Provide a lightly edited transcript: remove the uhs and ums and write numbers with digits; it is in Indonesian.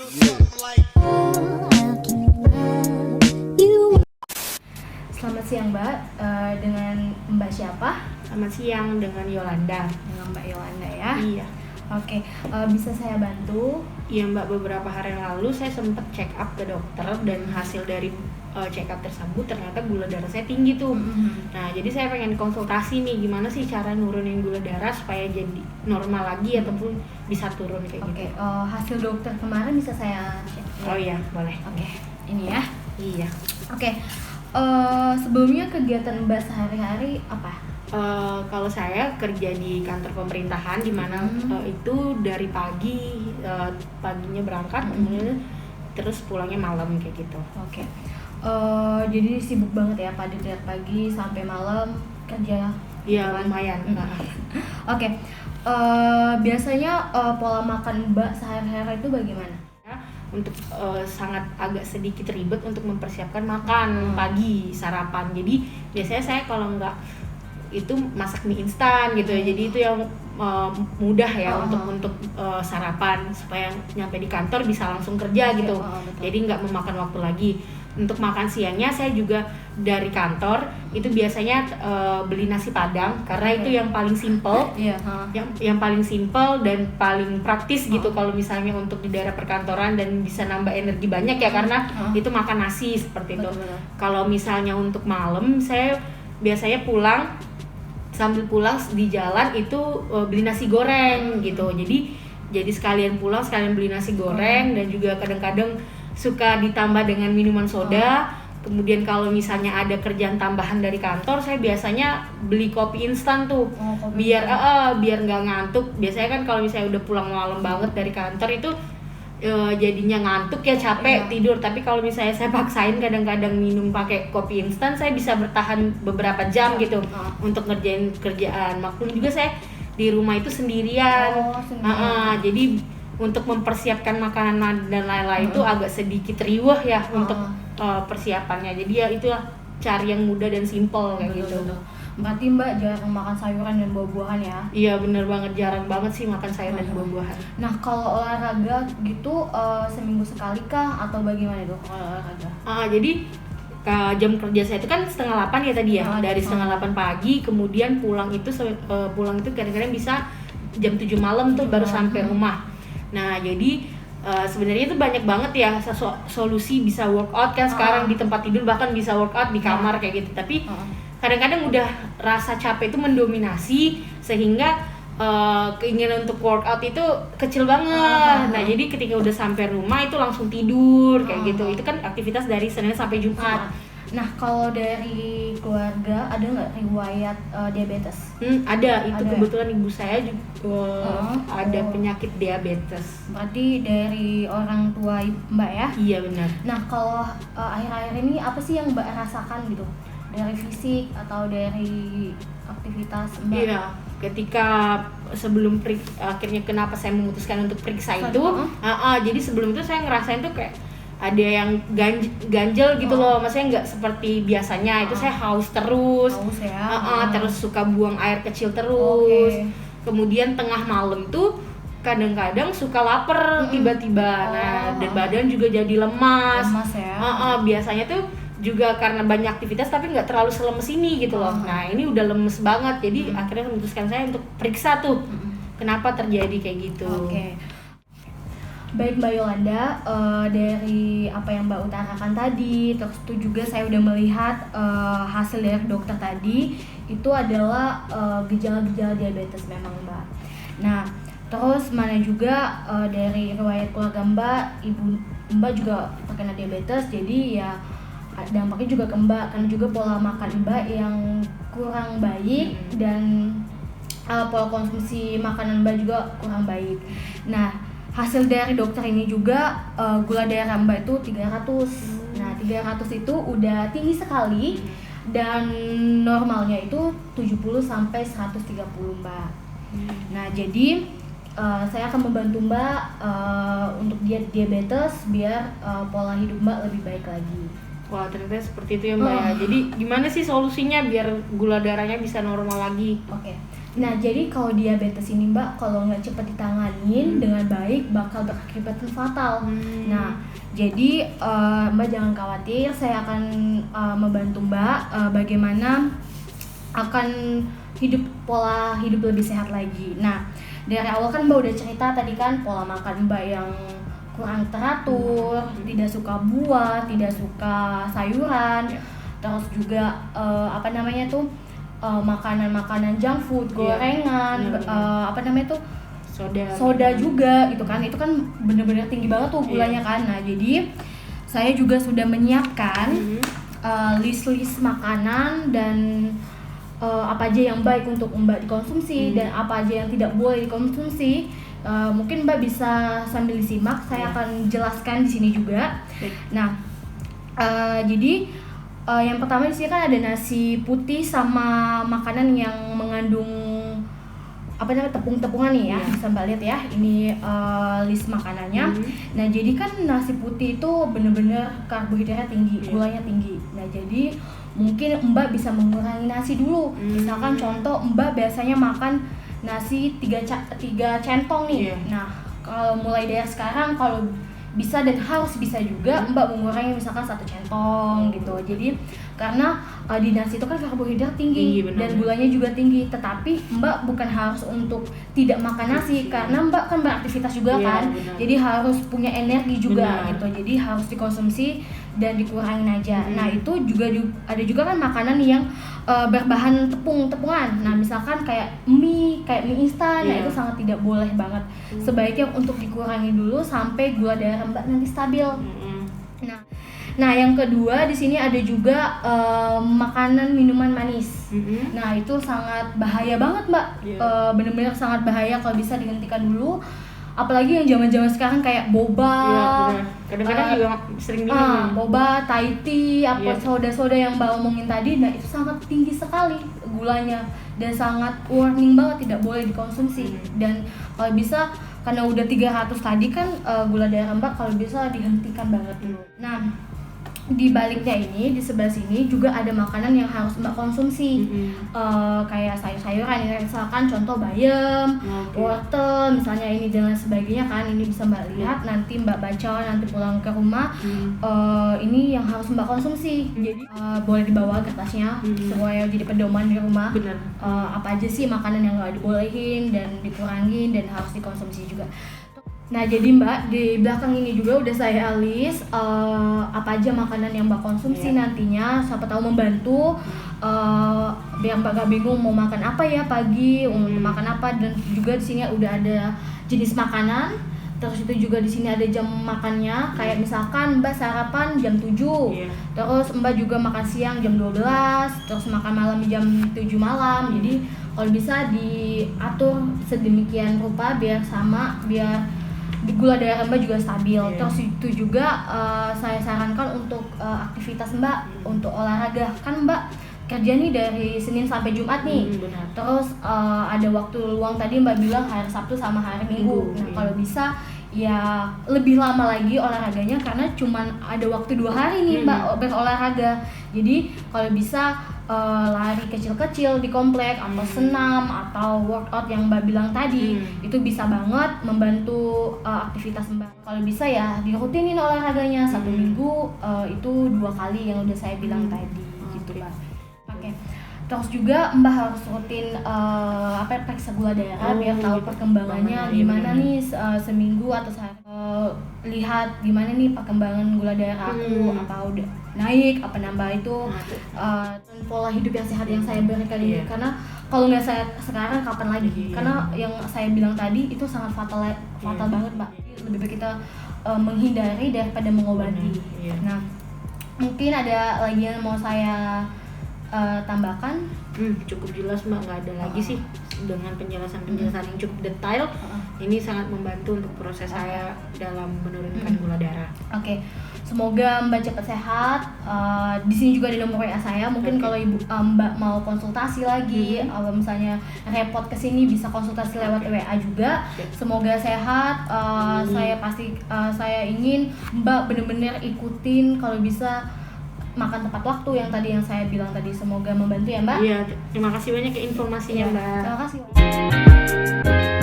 Selamat siang Mbak, dengan Mbak siapa? Selamat siang, dengan Yolanda. Dengan Mbak Yolanda ya? Iya. Oke, bisa saya bantu? Iya Mbak, beberapa hari yang lalu saya sempat check up ke dokter dan hasil dari check up tersebut ternyata gula darah saya tinggi tuh. Nah, jadi saya pengen konsultasi nih, gimana sih cara nurunin gula darah supaya jadi normal lagi ataupun bisa turun kayak gitu. Oke, hasil dokter kemarin bisa saya cek? Oh iya, boleh. Oke, ini ya? Iya. Oke, sebelumnya kegiatan Mbak sehari-hari apa? Kalau saya kerja di kantor pemerintahan di mana itu dari pagi, paginya berangkat, kemudian terus pulangnya malam kayak gitu. Oke, jadi sibuk banget ya Pak, dari pagi sampai malam kerja? Iya, lumayan. Oke, biasanya pola makan Mbak sehari-hari itu bagaimana? Untuk sangat agak sedikit ribet untuk mempersiapkan makan pagi, sarapan. Jadi biasanya saya kalau nggak itu masak mie instan gitu ya. Jadi itu yang mudah ya untuk sarapan supaya nyampe di kantor bisa langsung kerja gitu. Jadi nggak memakan waktu lagi. Untuk makan siangnya saya juga dari kantor itu biasanya beli nasi padang karena itu yang paling simple, yang paling simple dan paling praktis gitu kalau misalnya untuk di daerah perkantoran dan bisa nambah energi banyak ya karena itu makan nasi seperti itu. Kalau misalnya untuk malam saya biasanya sambil pulang di jalan itu beli nasi goreng gitu. Jadi sekalian pulang sekalian beli nasi goreng dan juga kadang-kadang suka ditambah dengan minuman soda. Kemudian kalau misalnya ada kerjaan tambahan dari kantor, saya biasanya beli kopi instan tuh. Biar nggak ngantuk. Biasanya kan kalau misalnya udah pulang malam banget dari kantor itu jadinya ngantuk ya, capek tidur. Tapi kalau misalnya saya paksain kadang-kadang minum pakai kopi instan, saya bisa bertahan beberapa jam gitu untuk ngerjain kerjaan. Maklum juga saya di rumah itu sendirian. Jadi untuk mempersiapkan makanan dan lain-lain itu agak sedikit riweh ya untuk persiapannya. Jadi ya itulah cari yang mudah dan simple kayak gitu. Berarti Mbak jarang makan sayuran dan buah-buahan ya? Iya bener banget, jarang banget sih makan sayur dan buah-buahan. Nah kalau olahraga gitu seminggu sekali kah atau bagaimana tuh kalau olahraga? Jadi jam kerja saya itu kan 7:30 ya tadi ya. Dari 7:30 pagi kemudian pulang itu kadang-kadang bisa jam 7 malam tuh baru sampai rumah. Nah jadi sebenarnya itu banyak banget ya solusi bisa workout kan sekarang di tempat tidur, bahkan bisa workout di kamar kayak gitu. Tapi kadang-kadang udah rasa capek itu mendominasi sehingga keinginan untuk workout itu kecil banget. Nah jadi ketika udah sampai rumah itu langsung tidur kayak gitu. Itu kan aktivitas dari Senin sampai Jumat. Nah kalau dari keluarga ada nggak riwayat diabetes? Ada, itu kebetulan ibu saya juga ada penyakit diabetes. Berarti dari orang tua Mbak ya? Iya benar. Nah kalau akhir-akhir ini apa sih yang Mbak rasakan gitu? Dari fisik atau dari aktivitas Mbak? Iya, ketika sebelum akhirnya kenapa saya memutuskan untuk periksa itu, jadi sebelum itu saya ngerasain tuh kayak ada yang ganjel gitu loh, maksudnya nggak seperti biasanya. Itu saya haus terus, terus suka buang air kecil terus. Kemudian tengah malam tuh kadang-kadang suka lapar tiba-tiba. Nah dan badan juga jadi lemas ya? Biasanya tuh juga karena banyak aktivitas tapi nggak terlalu selemes ini gitu loh. Nah ini udah lemes banget, jadi akhirnya memutuskan saya untuk periksa tuh kenapa terjadi kayak gitu. Baik Mbak Yolanda, dari apa yang Mbak utarakan tadi, terus itu juga saya udah melihat hasil dari dokter tadi itu adalah gejala-gejala diabetes memang Mbak. Nah terus mana juga dari riwayat keluarga Mbak, ibu Mbak juga terkena diabetes, jadi ya dampaknya juga ke Mbak karena juga pola makan Mbak yang kurang baik dan pola konsumsi makanan Mbak juga kurang baik. Nah hasil dari dokter ini juga gula darah Mbak itu 300. Nah 300 itu udah tinggi sekali dan normalnya itu 70 sampai 130 Mbak. Nah jadi saya akan membantu Mbak untuk diabetes biar pola hidup Mbak lebih baik lagi. Wah ternyata seperti itu ya Mbak ya. Jadi gimana sih solusinya biar gula darahnya bisa normal lagi? Oke. Nah, jadi kalau diabetes ini Mbak, kalau nggak cepat ditanganin dengan baik bakal berakibat fatal. Nah, jadi Mbak jangan khawatir, saya akan membantu Mbak bagaimana akan pola hidup lebih sehat lagi. Nah, dari awal kan Mbak udah cerita tadi kan pola makan Mbak yang kurang teratur, tidak suka buah, tidak suka sayuran, terus juga makanan-makanan junk food, gorengan, soda juga gitu kan. Itu kan bener-bener tinggi banget tuh gulanya kan. Nah, jadi saya juga sudah menyiapkan list-list makanan dan apa aja yang baik untuk Mbak dikonsumsi dan apa aja yang tidak boleh dikonsumsi. Mungkin Mbak bisa sambil disimak, saya akan jelaskan di sini juga. Nah, jadi yang pertama di sini kan ada nasi putih sama makanan yang mengandung tepung-tepungan nih ya, bisa Mbak lihat ya, ini list makanannya. Nah, jadi kan nasi putih itu bener-bener karbohidratnya tinggi, gulanya tinggi. Nah, jadi mungkin Mbak bisa mengurangi nasi dulu. Misalkan contoh Mbak biasanya makan nasi 3 centong nih. Nah, kalau mulai dari sekarang kalau bisa dan harus bisa juga Mbak mengurangi misalkan 1 centong gitu. Jadi karena di nasi itu kan karbohidrat tinggi dan gulanya juga tinggi, tetapi Mbak bukan harus untuk tidak makan nasi karena Mbak kan beraktivitas juga kan. Jadi harus punya energi juga gitu. Jadi harus dikonsumsi dan dikurangin aja. Nah, itu juga ada juga kan makanan yang berbahan tepungan. Nah, misalkan kayak mie instan, nah itu sangat tidak boleh banget. Sebaiknya untuk dikurangi dulu sampai gula darah Mbak nanti stabil. Nah, yang kedua di sini ada juga makanan minuman manis. Nah, itu sangat bahaya banget Mbak. Benar-benar sangat bahaya, kalau bisa dihentikan dulu. Apalagi yang zaman-zaman sekarang kayak boba, kadang-kadang juga sering minum boba, Thai tea, soda-soda yang Mbak omongin tadi. Nah, itu sangat tinggi sekali gulanya dan sangat warning banget, tidak boleh dikonsumsi. Dan kalau bisa, karena udah 300 tadi kan gula darah Mbak kalau bisa dihentikan banget dulu. Nah, di baliknya ini, di sebelah sini juga ada makanan yang harus Mbak konsumsi. Kayak sayur-sayuran, misalkan contoh bayam, wortel, misalnya ini dan lain sebagainya kan. Ini bisa Mbak lihat, nanti Mbak baca nanti pulang ke rumah. Ini yang harus Mbak konsumsi. Jadi boleh dibawa kertasnya supaya jadi pedoman di rumah. Apa aja sih makanan yang nggak dibolehin dan dikurangin dan harus dikonsumsi juga. Nah, jadi Mbak, di belakang ini juga udah saya list apa aja makanan yang Mbak konsumsi nantinya, siapa tahu membantu biar Mbak gak bingung mau makan apa ya pagi, mau makan apa. Dan juga di sini udah ada jenis makanan, terus itu juga di sini ada jam makannya, kayak misalkan Mbak sarapan jam 7, terus Mbak juga makan siang jam 12, terus makan malam jam 7 malam. Jadi kalau bisa diatur sedemikian rupa biar gula darah Mbak juga stabil. Terus itu juga saya sarankan untuk aktivitas Mbak, untuk olahraga. Kan Mbak kerja nih dari Senin sampai Jumat nih. Terus ada waktu luang tadi Mbak bilang hari Sabtu sama hari Minggu. Nah, kalau bisa ya lebih lama lagi olahraganya, karena cuman ada waktu 2 hari nih Mbak berolahraga. Jadi kalau bisa lari kecil-kecil di komplek atau senam atau workout yang Mbak bilang tadi, itu bisa banget membantu aktivitas Mbak. Kalau bisa ya dirutinin olahraganya 1 minggu itu 2 kali yang udah saya bilang tadi gitu Mbak. Terus juga Mbak harus rutin periksa gula darah biar tahu perkembangannya gimana nih seminggu atau sehari. Lihat gimana nih perkembangan gula darah aku, apa udah naik, apa nambah itu. Pola hidup yang sehat yang saya berikan ini, karena kalau nggak saya sekarang kapan lagi? Karena yang saya bilang tadi itu sangat fatal banget Mbak. Lebih baik kita menghindari daripada mengobati. Nah, mungkin ada lagi yang mau saya tambahkan? Cukup jelas Mbak, nggak ada lagi sih. Dengan penjelasan yang cukup detail, ini sangat membantu untuk proses saya dalam menurunkan gula darah. Semoga Mbak cepat sehat. Di sini juga ada nomor WA saya. Mungkin kalau Mbak mau konsultasi lagi, kalau misalnya repot kesini bisa konsultasi lewat WA juga. Semoga sehat. Saya ingin Mbak benar-benar ikutin kalau bisa makan tepat waktu yang tadi yang saya bilang tadi. Semoga membantu ya Mbak. Iya, terima kasih banyak ya informasinya Iya, Mbak. terima kasih.